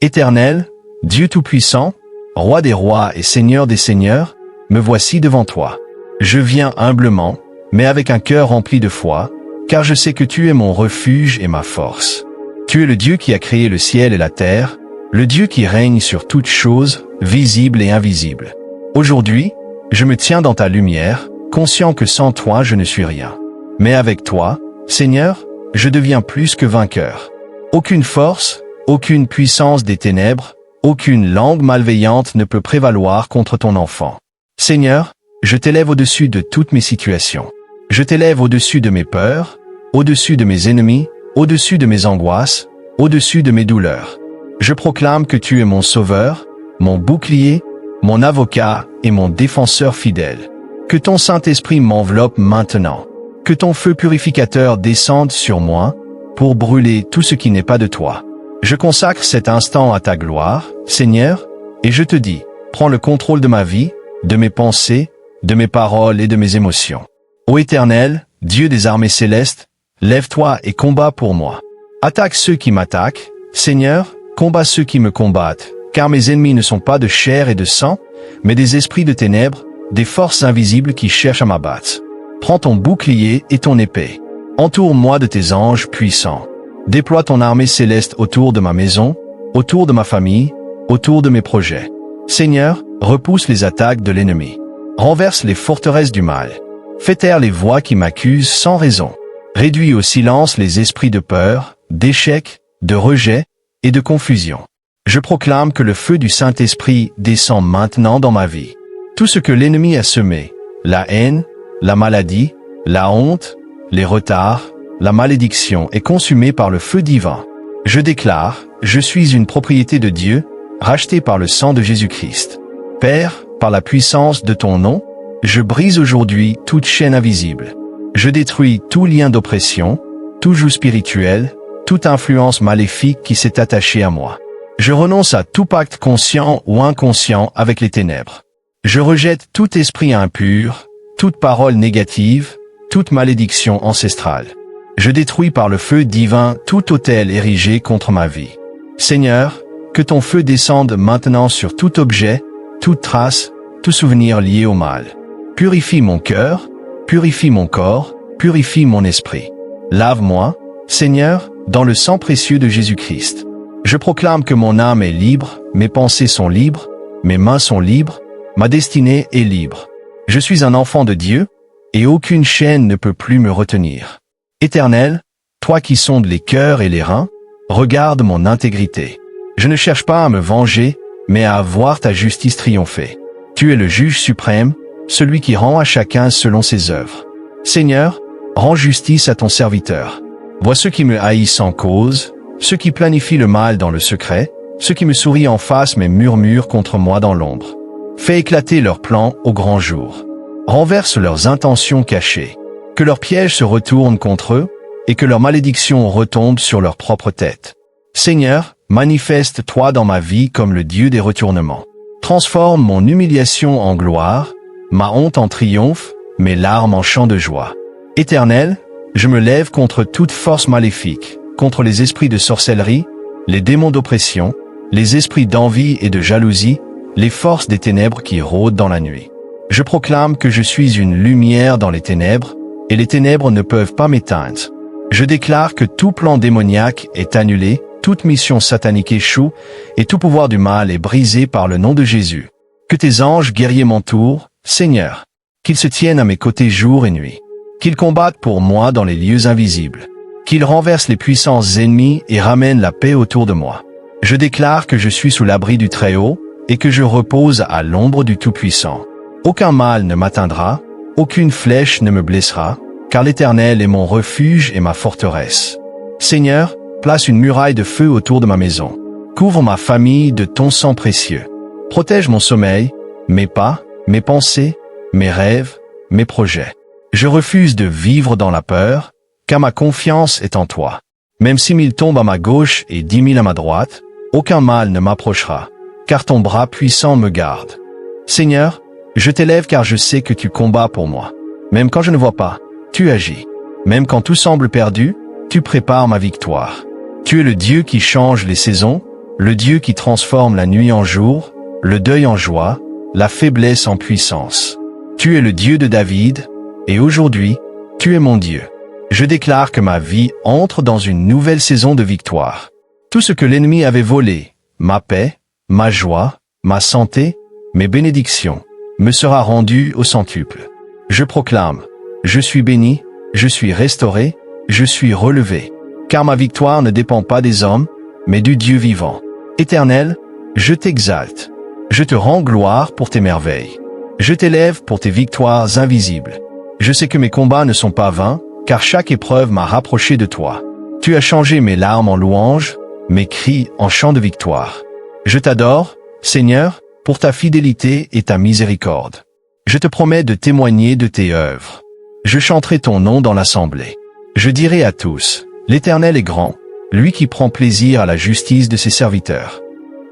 Éternel, Dieu Tout-Puissant, Roi des rois et Seigneur des seigneurs, me voici devant toi. Je viens humblement, mais avec un cœur rempli de foi, car je sais que tu es mon refuge et ma force. Tu es le Dieu qui a créé le ciel et la terre, le Dieu qui règne sur toutes choses, visibles et invisibles. Aujourd'hui, je me tiens dans ta lumière, conscient que sans toi je ne suis rien. Mais avec toi, Seigneur, je deviens plus que vainqueur. Aucune force, aucune puissance des ténèbres, aucune langue malveillante ne peut prévaloir contre ton enfant. Seigneur, je t'élève au-dessus de toutes mes situations. Je t'élève au-dessus de mes peurs, au-dessus de mes ennemis, au-dessus de mes angoisses, au-dessus de mes douleurs. Je proclame que tu es mon sauveur, mon bouclier, mon avocat et mon défenseur fidèle. Que ton Saint-Esprit m'enveloppe maintenant. Que ton feu purificateur descende sur moi pour brûler tout ce qui n'est pas de toi. Je consacre cet instant à ta gloire, Seigneur, et je te dis, prends le contrôle de ma vie, de mes pensées, de mes paroles et de mes émotions. Ô Éternel, Dieu des armées célestes, lève-toi et combats pour moi. Attaque ceux qui m'attaquent, Seigneur, combats ceux qui me combattent, car mes ennemis ne sont pas de chair et de sang, mais des esprits de ténèbres, des forces invisibles qui cherchent à m'abattre. Prends ton bouclier et ton épée. Entoure-moi de tes anges puissants. Déploie ton armée céleste autour de ma maison, autour de ma famille, autour de mes projets. Seigneur, repousse les attaques de l'ennemi. Renverse les forteresses du mal. Fais taire les voix qui m'accusent sans raison. Réduis au silence les esprits de peur, d'échec, de rejet et de confusion. Je proclame que le feu du Saint-Esprit descend maintenant dans ma vie. Tout ce que l'ennemi a semé, la haine, la maladie, la honte, les retards, la malédiction est consumé par le feu divin. Je déclare, je suis une propriété de Dieu, rachetée par le sang de Jésus-Christ. Père, par la puissance de ton nom, je brise aujourd'hui toute chaîne invisible. Je détruis tout lien d'oppression, tout joug spirituel, toute influence maléfique qui s'est attachée à moi. Je renonce à tout pacte conscient ou inconscient avec les ténèbres. Je rejette tout esprit impur, toute parole négative, toute malédiction ancestrale. Je détruis par le feu divin tout autel érigé contre ma vie. Seigneur, que ton feu descende maintenant sur tout objet, toute trace, tout souvenir lié au mal. Purifie mon cœur, purifie mon corps, purifie mon esprit. Lave-moi, Seigneur, dans le sang précieux de Jésus-Christ. Je proclame que mon âme est libre, mes pensées sont libres, mes mains sont libres, ma destinée est libre. Je suis un enfant de Dieu, et aucune chaîne ne peut plus me retenir. Éternel, toi qui sondes les cœurs et les reins, regarde mon intégrité. Je ne cherche pas à me venger, mais à voir ta justice triompher. Tu es le juge suprême, celui qui rend à chacun selon ses œuvres. Seigneur, rends justice à ton serviteur. Vois ceux qui me haïssent sans cause, ceux qui planifient le mal dans le secret, ceux qui me sourient en face mais murmurent contre moi dans l'ombre. Fais éclater leurs plans au grand jour. Renverse leurs intentions cachées. Que leurs pièges se retournent contre eux, et que leurs malédictions retombent sur leur propre tête. Seigneur, manifeste-toi dans ma vie comme le Dieu des retournements. Transforme mon humiliation en gloire, ma honte en triomphe, mes larmes en chant de joie. Éternel, je me lève contre toute force maléfique, contre les esprits de sorcellerie, les démons d'oppression, les esprits d'envie et de jalousie, les forces des ténèbres qui rôdent dans la nuit. Je proclame que je suis une lumière dans les ténèbres, et les ténèbres ne peuvent pas m'éteindre. Je déclare que tout plan démoniaque est annulé, toute mission satanique échoue, et tout pouvoir du mal est brisé par le nom de Jésus. Que tes anges guerriers m'entourent, Seigneur. Qu'ils se tiennent à mes côtés jour et nuit. Qu'ils combattent pour moi dans les lieux invisibles. Qu'ils renversent les puissances ennemies et ramènent la paix autour de moi. Je déclare que je suis sous l'abri du Très-Haut, et que je repose à l'ombre du Tout-Puissant. Aucun mal ne m'atteindra, aucune flèche ne me blessera, car l'Éternel est mon refuge et ma forteresse. Seigneur, place une muraille de feu autour de ma maison. Couvre ma famille de ton sang précieux. Protège mon sommeil, mes pas, mes pensées, mes rêves, mes projets. Je refuse de vivre dans la peur, car ma confiance est en toi. Même si 1000 tombent à ma gauche et 10 000 à ma droite, aucun mal ne m'approchera, car ton bras puissant me garde. Seigneur, je t'élève car je sais que tu combats pour moi. Même quand je ne vois pas, tu agis. Même quand tout semble perdu, tu prépares ma victoire. Tu es le Dieu qui change les saisons, le Dieu qui transforme la nuit en jour, le deuil en joie, la faiblesse en puissance. Tu es le Dieu de David, et aujourd'hui, tu es mon Dieu. Je déclare que ma vie entre dans une nouvelle saison de victoire. Tout ce que l'ennemi avait volé, ma paix, ma joie, ma santé, mes bénédictions, me sera rendu au centuple. Je proclame, je suis béni, je suis restauré, je suis relevé. Car ma victoire ne dépend pas des hommes, mais du Dieu vivant. Éternel, je t'exalte. Je te rends gloire pour tes merveilles. Je t'élève pour tes victoires invisibles. Je sais que mes combats ne sont pas vains, car chaque épreuve m'a rapproché de toi. Tu as changé mes larmes en louanges, mes cris en chants de victoire. Je t'adore, Seigneur, pour ta fidélité et ta miséricorde. Je te promets de témoigner de tes œuvres. Je chanterai ton nom dans l'assemblée. Je dirai à tous, l'Éternel est grand, lui qui prend plaisir à la justice de ses serviteurs.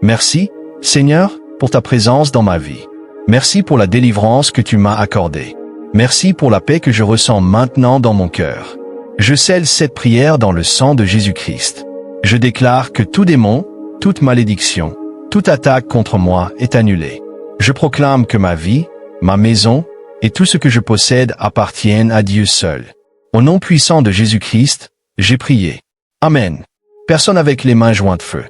Merci, Seigneur, pour ta présence dans ma vie. Merci pour la délivrance que tu m'as accordée. Merci pour la paix que je ressens maintenant dans mon cœur. Je scelle cette prière dans le sang de Jésus-Christ. Je déclare que tout démon, toute malédiction, toute attaque contre moi est annulée. Je proclame que ma vie, ma maison et tout ce que je possède appartiennent à Dieu seul. Au nom puissant de Jésus-Christ, j'ai prié. Amen. Personne avec les mains jointes feu.